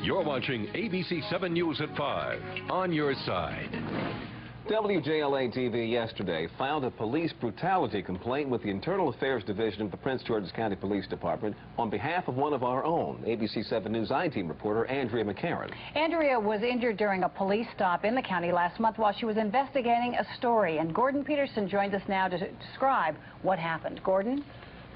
You're watching ABC 7 News at 5, on your side. WJLA-TV yesterday filed a police brutality complaint with the Internal Affairs Division of the Prince George's County Police Department on behalf of one of our own, ABC 7 News I-Team reporter Andrea McCarran. Andrea was injured during a police stop in the county last month while she was investigating a story. And Gordon Peterson joins us now to describe what happened. Gordon?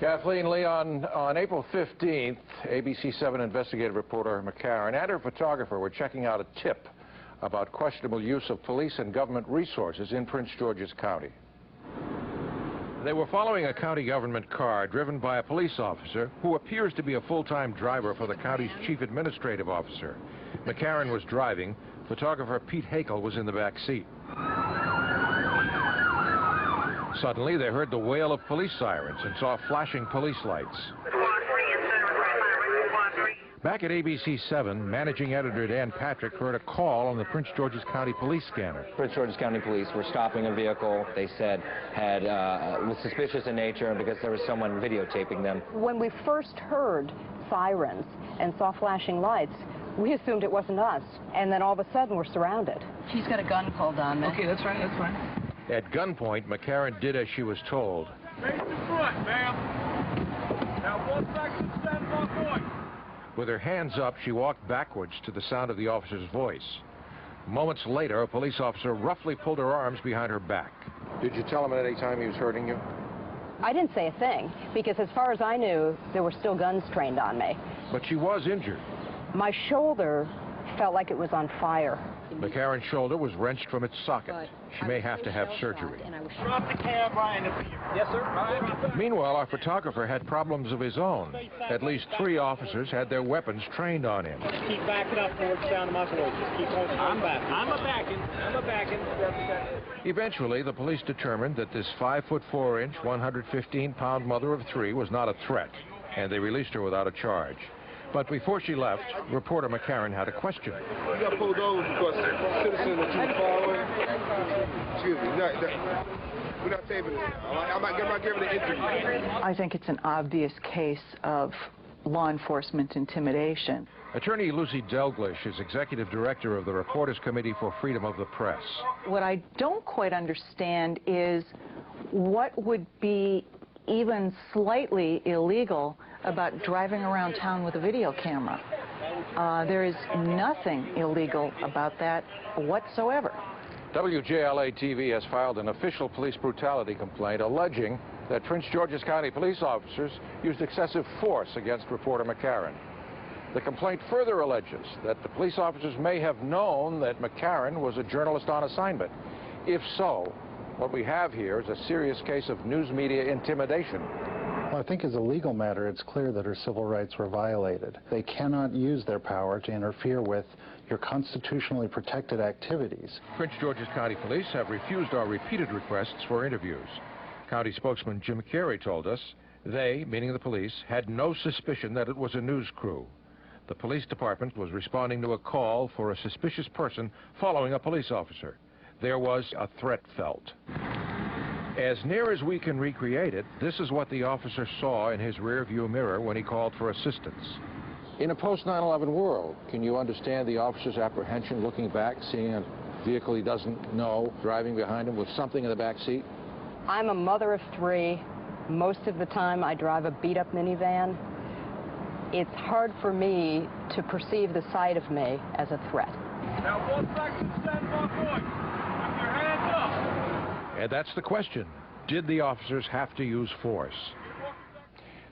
Kathleen, Leon, on April 15th, ABC 7 investigative reporter McCarran and her photographer were checking out a tip about questionable use of police and government resources in Prince George's County. They were following a county government car driven by a police officer who appears to be a full-time driver for the county's chief administrative officer. McCarran was driving. Photographer Pete Hakel was in the back seat. Suddenly, they heard the wail of police sirens and saw flashing police lights. Back at ABC 7, managing editor Dan Patrick heard a call on the Prince George's County Police scanner. Prince George's County Police were stopping a vehicle they said was suspicious in nature because there was someone videotaping them. When we first heard sirens and saw flashing lights, we assumed it wasn't us, and then all of a sudden we're surrounded. She's got a gun pulled on me. Okay, that's right, that's fine. At gunpoint, McCarran did as she was told. Face the front, ma'am. Now 1 second, stand by point. With her hands up, she walked backwards to the sound of the officer's voice. Moments later, a police officer roughly pulled her arms behind her back. Did you tell him at any time he was hurting you? I didn't say a thing, because as far as I knew, there were still guns trained on me. But she was injured. My shoulder felt like it was on fire. McCarran's shoulder was wrenched from its socket. She may have to have surgery. Drop the camera and the Yes, sir. Meanwhile, our photographer had problems of his own. At least 3 officers had their weapons trained on him. Just keep backing up towards the sound of my voice. Just keep going. I'm a backing. Eventually, the police determined that this 5'4" 115-pound mother of 3 was not a threat, and they released her without a charge. But before she left, reporter McCarran had a question. You got pulled over because citizen that you following. Excuse me. We're not taping it. I'm not giving an interview. I think it's an obvious case of law enforcement intimidation. Attorney Lucy Delglish is executive director of the Reporters Committee for Freedom of the Press. What I don't quite understand is what would be even slightly illegal about driving around town with a video camera. There is nothing illegal about that whatsoever. WJLA-TV has filed an official police brutality complaint alleging that Prince George's County police officers used excessive force against reporter McCarran. The complaint further alleges that the police officers may have known that McCarran was a journalist on assignment. If so, what we have here is a serious case of news media intimidation. Well, I think as a legal matter, it's clear that her civil rights were violated. They cannot use their power to interfere with your constitutionally protected activities. Prince George's County Police have refused our repeated requests for interviews. County spokesman Jim Carey told us they, meaning the police, had no suspicion that it was a news crew. The police department was responding to a call for a suspicious person following a police officer. There was a threat felt. As near as we can recreate it, this is what the officer saw in his rearview mirror when he called for assistance. In a post-9/11 world, can you understand the officer's apprehension looking back, seeing a vehicle he doesn't know driving behind him with something in the back seat? I'm a mother of 3. Most of the time I drive a beat-up minivan. It's hard for me to perceive the sight of me as a threat. Now 1 second, stand by point. With your hands up. And that's the question. Did the officers have to use force?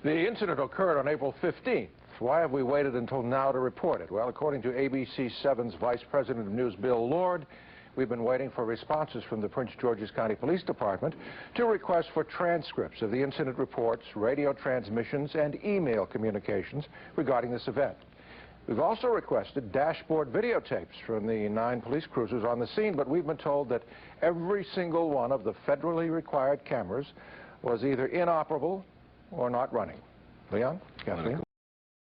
The incident occurred on April 15th. Why have we waited until now to report it? Well, according to ABC 7's Vice President of News, Bill Lord, we've been waiting for responses from the Prince George's County Police Department to requests for transcripts of the incident reports, radio transmissions, and email communications regarding this event. We've also requested dashboard videotapes from the 9 police cruisers on the scene, but we've been told that every single one of the federally required cameras was either inoperable or not running. Leon? Kathleen?